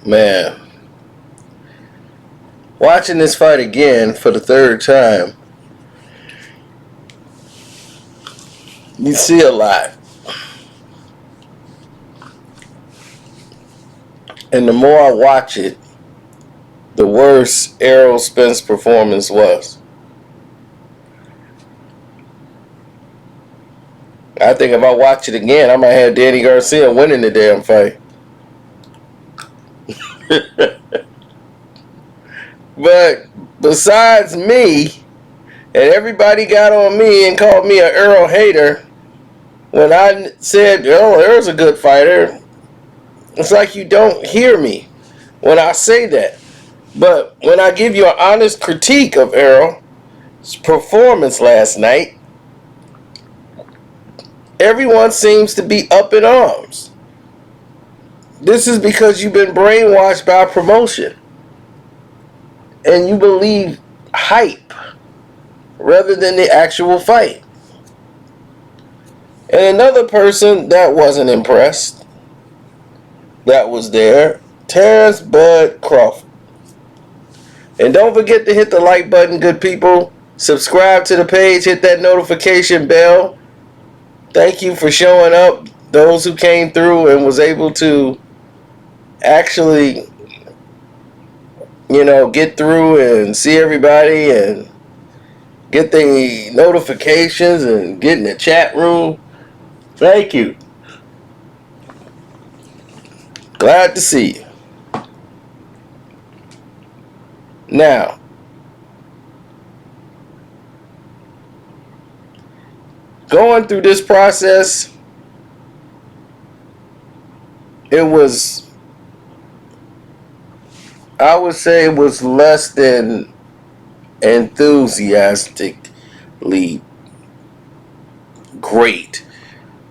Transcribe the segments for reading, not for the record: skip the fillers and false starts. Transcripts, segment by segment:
Man, watching this fight again for the third time, you see a lot. And the more I watch it, the worse Errol Spence's performance was. I think if I watch it again, I might have Danny Garcia winning the damn fight. But besides me, and everybody got on me and called me an Errol hater when I said, oh, Errol's a good fighter. It's like you don't hear me when I say that. But when I give you an honest critique of Errol's performance last night, everyone seems to be up in arms. This is because you've been brainwashed by promotion. And you believe hype rather than the actual fight. And another person that wasn't impressed, that was there, Terence Bud Crawford. And don't forget to hit the like button, good people. Subscribe to the page, hit that notification bell. Thank you for showing up, those who came through and was able to actually, get through and see everybody and get the notifications and get in the chat room. Thank you. Glad to see you. Now, going through this process, I would say it was less than enthusiastically great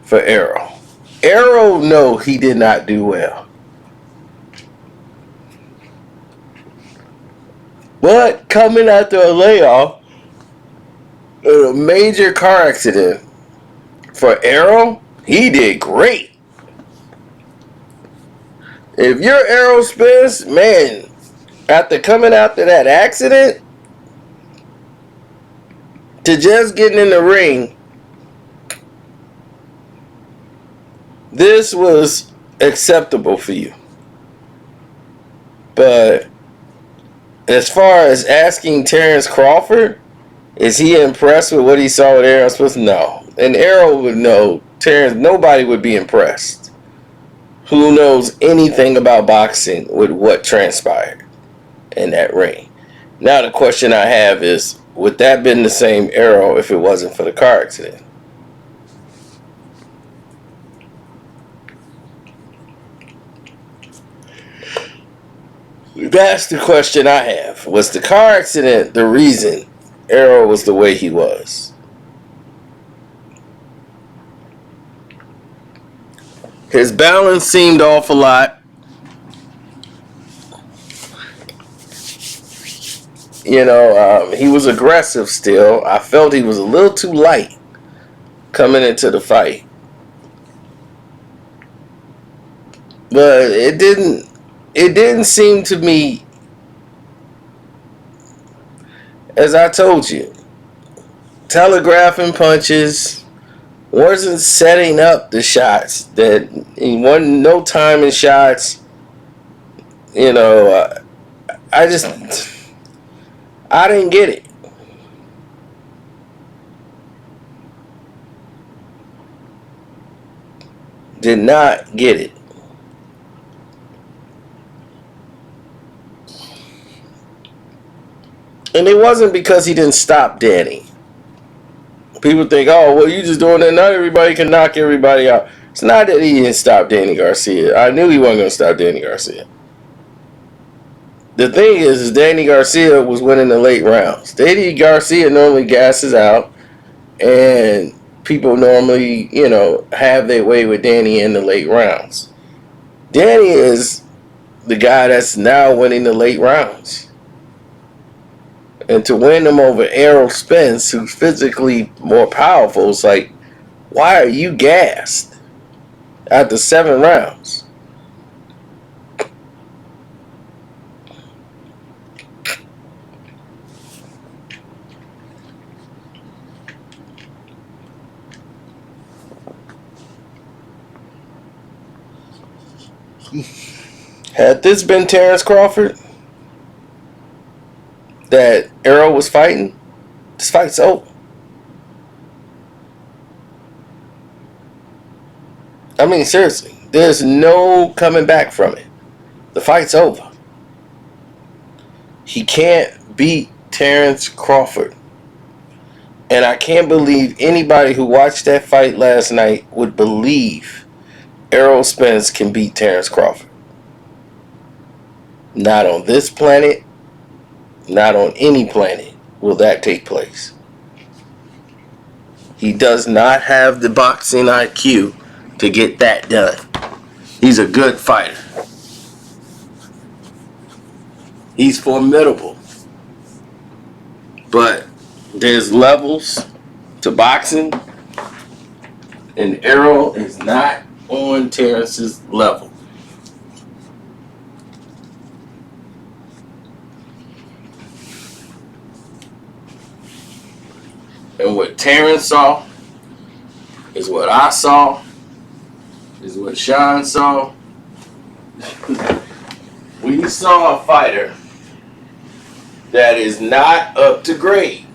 for Errol. Errol, no, he did not do well. But coming after a layoff, a major car accident for Errol, he did great. If you're Errol Spence, man, after coming after that accident, to just getting in the ring, this was acceptable for you. But as far as asking Terence Crawford, is he impressed with what he saw with Errol Spence? No. And Errol would know. Terence, nobody would be impressed. Who knows anything about boxing with what transpired in that ring? Now the question I have is, would that been the same Errol if it wasn't for the car accident? That's the question I have. Was the car accident the reason Errol was the way he was? His balance seemed off a lot. He was aggressive still. I felt he was a little too light coming into the fight. But it didn't seem to me, as I told you, telegraphing punches, wasn't setting up the shots, that he wasn't no timing shots. I didn't get it. Did not get it. And it wasn't because he didn't stop Danny. People think, oh, well, you just doing that. Not everybody can knock everybody out. It's not that he didn't stop Danny Garcia. I knew he wasn't going to stop Danny Garcia. The thing is Danny Garcia was winning the late rounds. Danny Garcia normally gasses out, and people normally, have their way with Danny in the late rounds. Danny is the guy that's now winning the late rounds. And to win them over Errol Spence, who's physically more powerful, it's like, why are you gassed after 7 rounds? Had this been Terence Crawford that Errol was fighting, this fight's over. I mean, seriously, there's no coming back from it. The fight's over. He can't beat Terence Crawford. And I can't believe anybody who watched that fight last night would believe Errol Spence can beat Terence Crawford. Not on this planet, not on any planet will that take place. He does not have the boxing IQ to get that done. He's a good fighter. He's formidable. But there's levels to boxing, and Errol is not on Terrence's level. And what Terrence saw is what I saw, is what Sean saw. We saw a fighter that is not up to grade.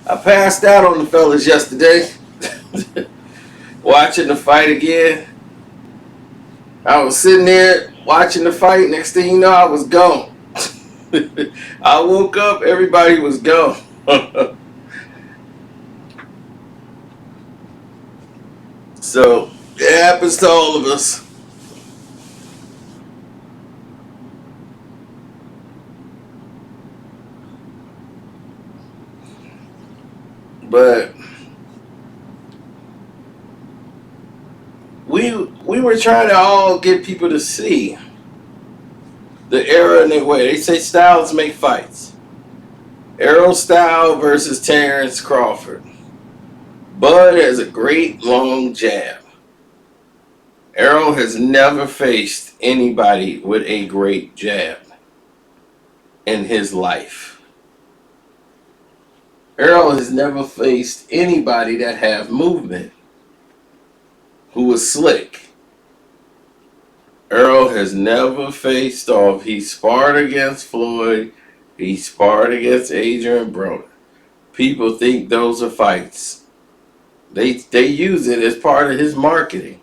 I passed out on the fellas yesterday, watching the fight again. I was sitting there watching the fight. Next thing you know, I was gone. I woke up, everybody was gone. So it happens to all of us. But we were trying to all get people to see the era and the way. They say styles make fights. Errol style versus Terence Crawford. Bud has a great long jab. Errol has never faced anybody with a great jab in his life. Errol has never faced anybody that have movement who was slick. Errol has never faced off. He sparred against Floyd. He sparred against Adrian Broner. People think those are fights. They use it as part of his marketing.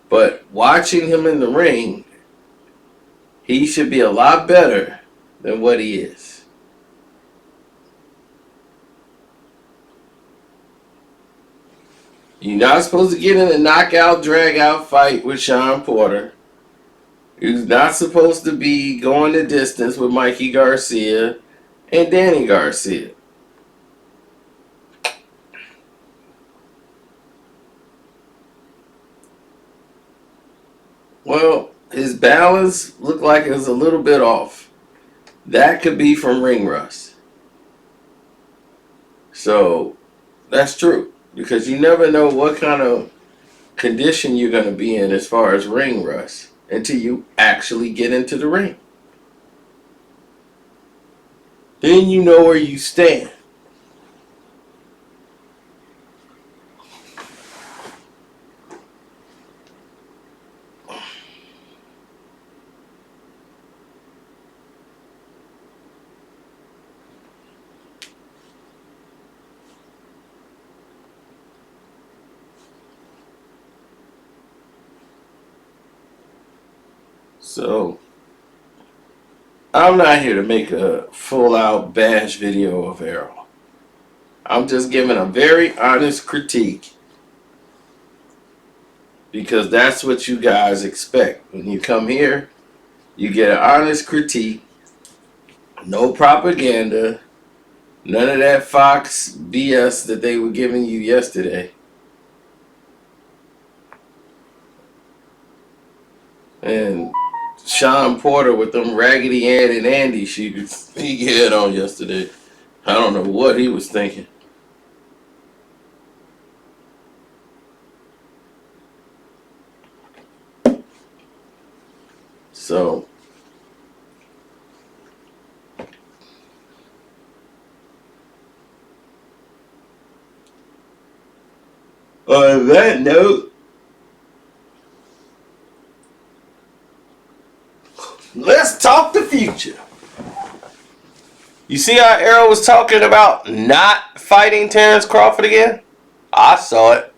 But watching him in the ring, he should be a lot better than what he is. You're not supposed to get in a knockout, drag-out fight with Sean Porter. You're not supposed to be going the distance with Mikey Garcia and Danny Garcia. Well, his balance looked like it was a little bit off. That could be from ring rust. So that's true, because you never know what kind of condition you're going to be in as far as ring rust until you actually get into the ring. Then you know where you stand. So I'm not here to make a full-out bash video of Errol. I'm just giving a very honest critique, because that's what you guys expect. When you come here, you get an honest critique, no propaganda, none of that Fox BS that they were giving you yesterday. And Sean Porter with them Raggedy Ann and Andy shoes he had on yesterday. I don't know what he was thinking. So On that note, let's talk the future. You see how Errol was talking about not fighting Terence Crawford again? I saw it.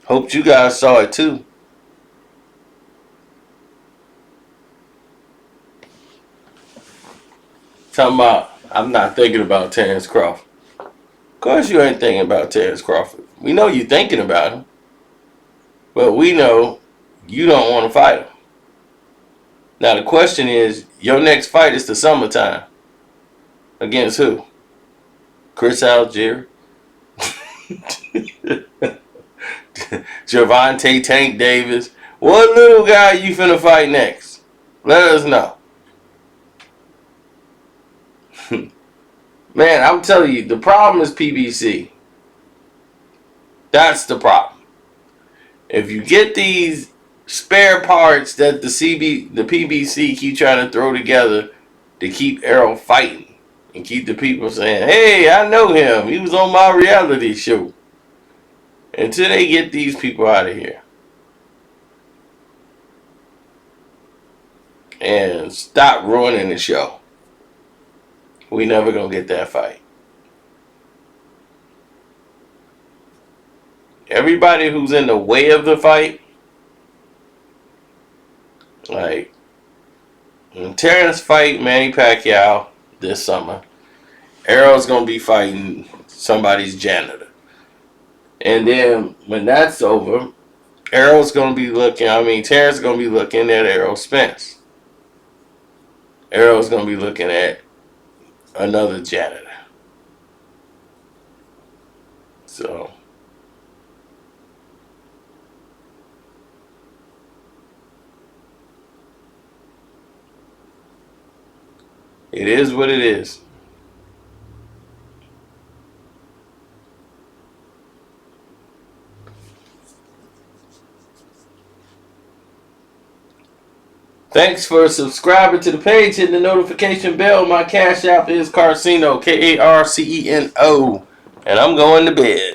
Hoped you guys saw it too. Talking about, I'm not thinking about Terence Crawford. Of course you ain't thinking about Terence Crawford. We know you thinking about him. But we know you don't want to fight him. Now the question is, your next fight is the summertime. Against who? Chris Algier? Gervonta Tank Davis? What little guy you finna fight next? Let us know. Man, I'm telling you, the problem is PBC. That's the problem. If you get these spare parts that the PBC keep trying to throw together to keep Errol fighting and keep the people saying, hey, I know him. He was on my reality show. Until they get these people out of here. And stop ruining the show. We never gonna get that fight. Everybody who's in the way of the fight, like when Terrence fight Manny Pacquiao this summer, Errol's gonna be fighting somebody's janitor. And then when that's over, Terrence gonna be looking at Errol Spence. Errol's gonna be looking at another janitor. So it is what it is. Thanks for subscribing to the page. Hit the notification bell. My cash app is Carceno, Karceno. And I'm going to bed.